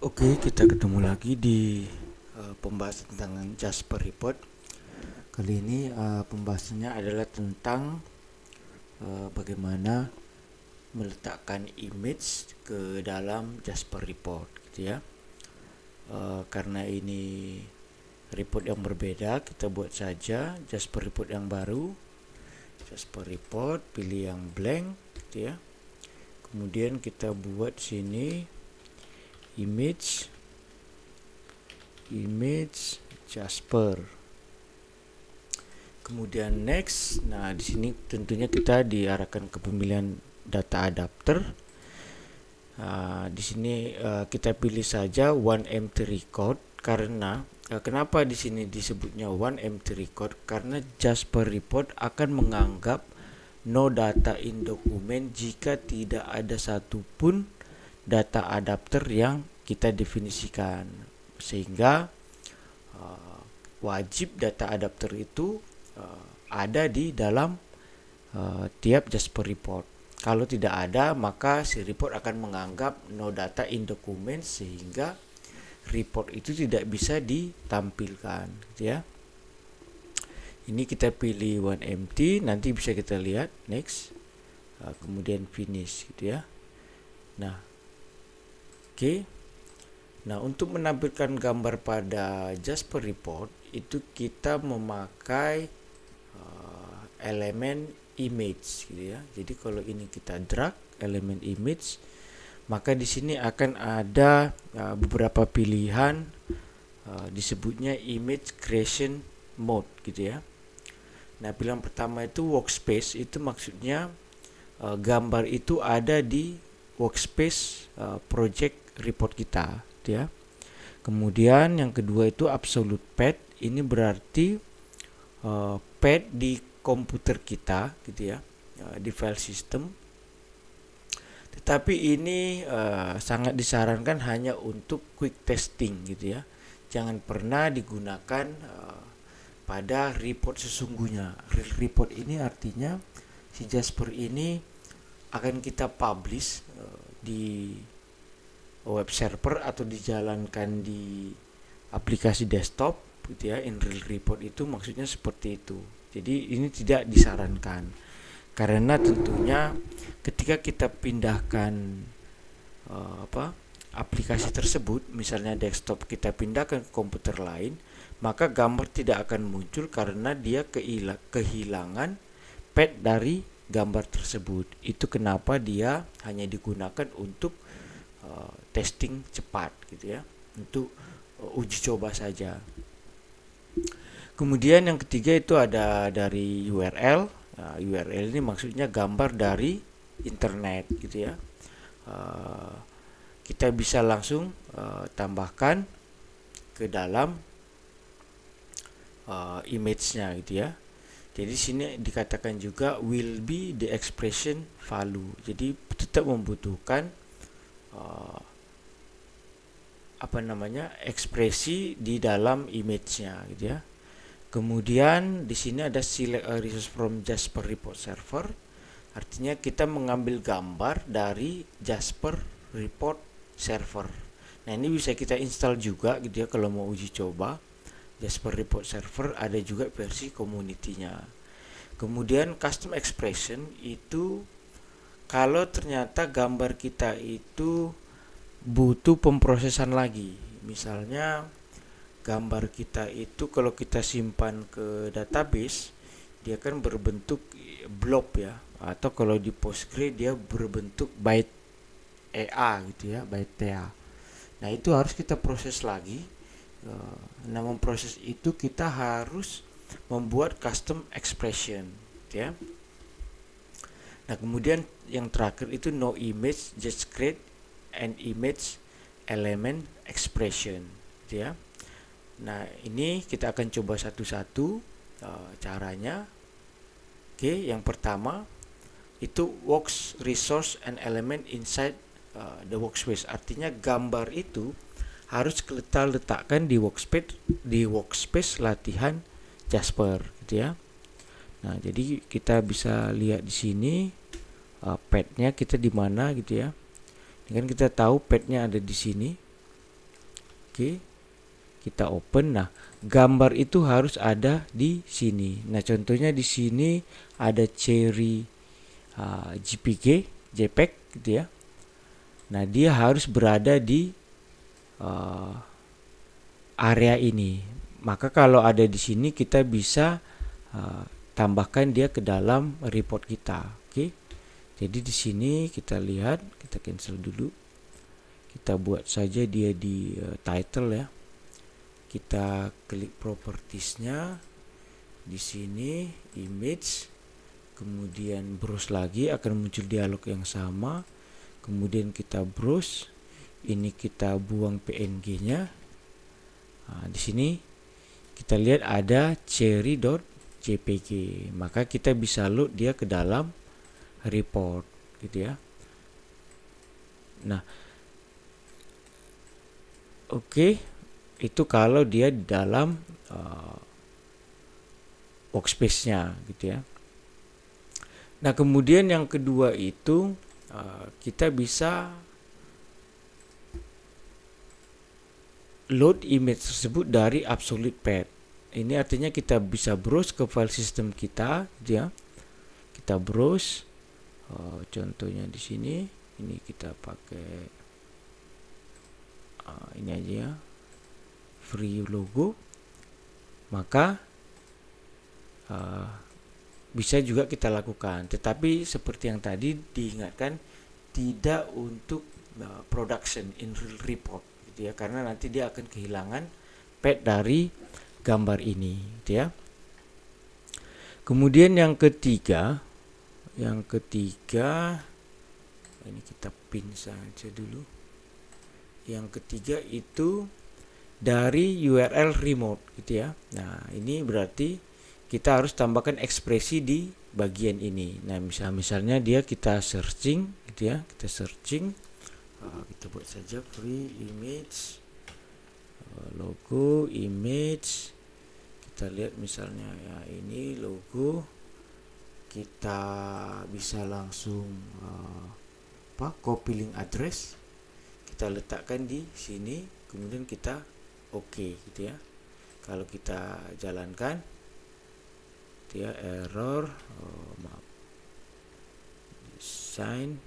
Oke, kita ketemu lagi di pembahasan tentang Jasper Report. Kali ini pembahasannya adalah tentang bagaimana meletakkan image ke dalam Jasper Report, gitu ya. Karena ini report yang berbeda, kita buat saja Jasper Report yang baru. Jasper Report, pilih yang blank, gitu ya. Kemudian kita buat sini image Jasper. Kemudian next. Nah, di sini tentunya kita diarahkan ke pemilihan data adapter. Di sini kita pilih saja one empty record karena kenapa di sini disebutnya one empty record? Karena Jasper Report akan menganggap no data in document jika tidak ada satupun data adapter yang kita definisikan, sehingga wajib data adapter itu ada di dalam tiap Jasper Report. Kalau tidak ada, maka si report akan menganggap no data in document, sehingga report itu tidak bisa ditampilkan, gitu ya. Ini kita pilih one empty, nanti bisa kita lihat next, kemudian finish, gitu ya. Nah, oke. Nah, untuk menampilkan gambar pada Jasper Report itu kita memakai elemen image, gitu ya. Jadi kalau ini kita drag elemen image, maka di sini akan ada beberapa pilihan, disebutnya image creation mode, gitu ya. Nah, pilihan pertama itu workspace, itu maksudnya gambar itu ada di workspace project report kita, gitu ya. Kemudian yang kedua itu absolute path, ini berarti path di komputer kita, gitu ya, di file system. Tetapi ini sangat disarankan hanya untuk quick testing, gitu ya. Jangan pernah digunakan pada report sesungguhnya. Real report ini artinya si Jasper ini akan kita publish di web server atau dijalankan di aplikasi desktop, gitu ya. In real report itu maksudnya seperti itu. Jadi ini tidak disarankan karena tentunya ketika kita pindahkan aplikasi tersebut, misalnya desktop, kita pindahkan ke komputer lain, maka gambar tidak akan muncul karena dia kehilangan path dari gambar tersebut. Itu kenapa dia hanya digunakan untuk testing cepat, gitu ya, untuk uji coba saja. Kemudian yang ketiga itu ada dari URL. Nah, URL ini maksudnya gambar dari internet, gitu ya. Kita bisa langsung tambahkan ke dalam image-nya, gitu ya. Jadi sini dikatakan juga will be the expression value. Jadi tetap membutuhkan ekspresi di dalam image-nya, gitu ya. Kemudian di sini ada select a resource from Jasper Report Server. Artinya kita mengambil gambar dari Jasper Report Server. Nah, ini bisa kita install juga, gitu ya, kalau mau uji coba. Jasper Report Server ada juga versi community-nya. Kemudian custom expression itu kalau ternyata gambar kita itu butuh pemrosesan lagi. Misalnya gambar kita itu kalau kita simpan ke database, dia kan berbentuk blob ya, atau kalau di Postgre dia berbentuk byte EA, gitu ya, byte TA. Nah, itu harus kita proses lagi. Nah, memproses itu kita harus membuat custom expression, gitu ya. Nah, kemudian yang terakhir itu no image, just create an image element expression, gitu ya. Nah, ini kita akan coba satu-satu caranya. Oke, yang pertama itu works resource and element inside the workspace. Artinya gambar itu harus kita letakkan di workspace latihan Jasper, gitu ya. Nah, jadi kita bisa lihat di sini path-nya kita di mana, gitu ya. Ini kan kita tahu path-nya ada di sini. Oke, kita open. Nah, gambar itu harus ada di sini. Nah, contohnya di sini ada cherry JPEG gitu ya. Nah, dia harus berada di area ini. Maka kalau ada di sini kita bisa tambahkan dia ke dalam report kita. Oke. Jadi di sini kita lihat, kita cancel dulu. Kita buat saja dia di title ya. Kita klik propertiesnya. Di sini image, kemudian browse lagi, akan muncul dialog yang sama. Kemudian kita browse, ini kita buang PNG-nya. Nah, di sini kita lihat ada cherry.jpg, maka kita bisa load dia ke dalam report gitu ya. Nah, oke, itu kalau dia di dalam workspace-nya gitu ya. Nah, kemudian yang kedua itu kita bisa load image tersebut dari Absolute Pad. Ini artinya kita bisa browse ke file system kita, ya. Kita browse, contohnya di sini. Ini kita pakai ini aja ya, free logo. Maka bisa juga kita lakukan. Tetapi seperti yang tadi diingatkan, tidak untuk production in real report. Ya, karena nanti dia akan kehilangan pad dari gambar ini gitu ya. Kemudian yang ketiga ini kita pin saja dulu. Yang ketiga itu dari URL remote gitu ya. Nah, ini berarti kita harus tambahkan ekspresi di bagian ini. Nah, misalnya dia kita searching gitu ya. Kita searching, kita buat saja free image logo image. Kita lihat misalnya ya, ini logo. Kita bisa langsung copy link address, kita letakkan di sini, kemudian kita oke gitu ya. Kalau kita jalankan dia error, maaf, design.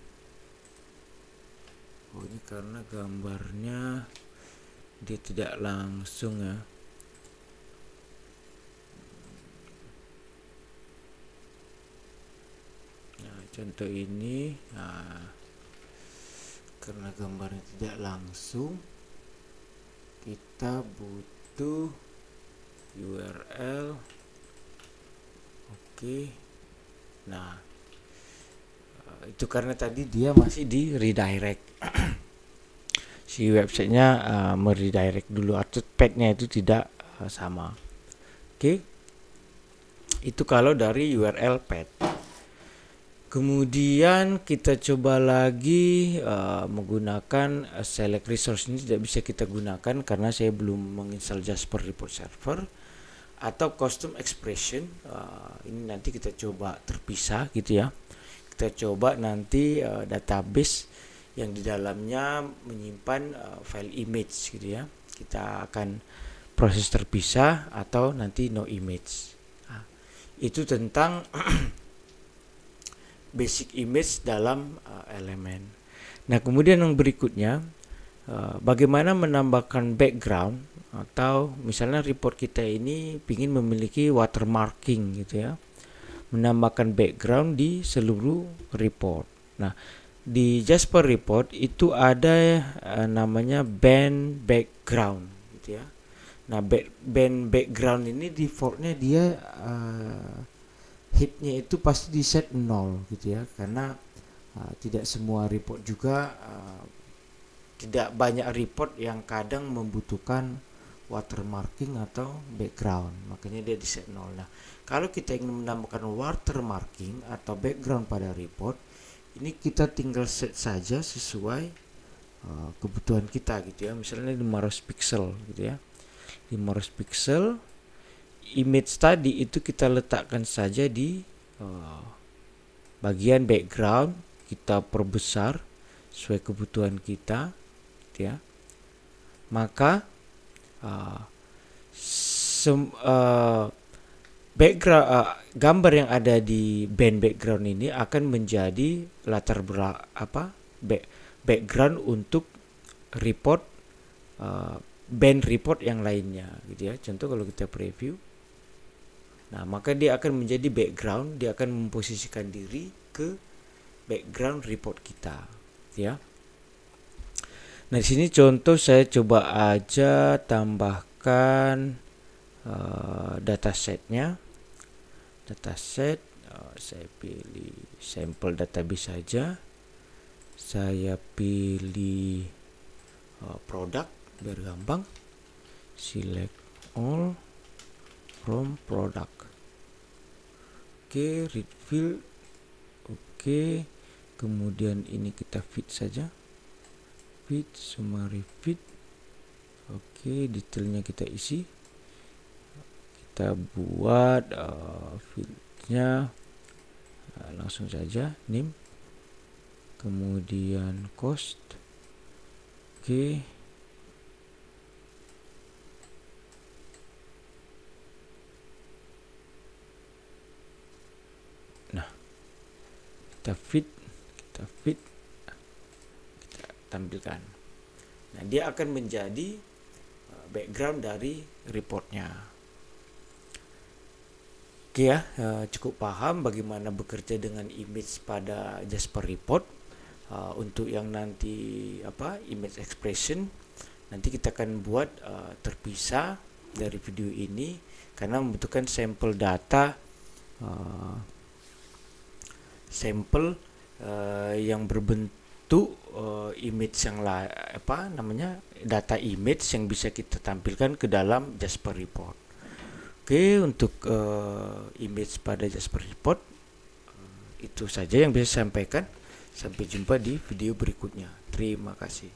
Ini karena gambarnya dia tidak langsung ya. Nah, contoh ini, karena gambarnya tidak langsung, kita butuh URL. Oke. Nah, itu karena tadi dia masih di redirect. Si websitenya meredirect dulu, atau padnya itu tidak sama. Oke. Itu kalau dari URL pad. Kemudian kita coba lagi menggunakan select resource. Ini tidak bisa kita gunakan karena saya belum menginstal Jasper Report Server. Atau custom expression, ini nanti kita coba terpisah gitu ya. Kita coba nanti database yang di dalamnya menyimpan file image gitu ya. Kita akan proses terpisah atau nanti no image. Nah, itu tentang basic image dalam elemen. Nah, kemudian yang berikutnya, bagaimana menambahkan background, atau misalnya report kita ini ingin memiliki watermarking gitu ya, menambahkan background di seluruh report. Nah, di Jasper Report itu ada namanya band background gitu ya. Nah, band background ini defaultnya dia hitnya itu pasti di set 0 gitu ya, karena tidak semua report juga, tidak banyak report yang kadang membutuhkan watermarking atau background, makanya dia di set 0. Nah, kalau kita ingin menambahkan watermarking atau background pada report, ini kita tinggal set saja sesuai kebutuhan kita gitu ya. Misalnya 500 pixel gitu ya. 500 pixel. Image tadi itu kita letakkan saja di bagian background, kita perbesar sesuai kebutuhan kita gitu ya. Maka uh, background gambar yang ada di band background ini akan menjadi background untuk report band report yang lainnya gitu ya. Contoh kalau kita preview, nah maka dia akan menjadi background, dia akan memposisikan diri ke background report kita ya. Nah di sini contoh saya coba aja tambahkan datasetnya, dataset, saya pilih sampel database saja, saya pilih produk biar gampang, select all from product. Oke, read field, oke, kemudian ini kita fit saja, fit summary fit, oke, detailnya kita isi, kita buat fieldnya langsung saja name, kemudian cost, oke. Nah, kita fit, kita tampilkan. Nah, dia akan menjadi background dari reportnya. Oke ya, cukup paham bagaimana bekerja dengan image pada Jasper Report. Untuk yang nanti image expression, nanti kita akan buat terpisah dari video ini karena membutuhkan sampel data, sampel yang berbentuk image yang data image yang bisa kita tampilkan ke dalam Jasper Report. Oke, untuk image pada Jasper Report itu saja yang bisa saya sampaikan. Sampai jumpa di video berikutnya. Terima kasih.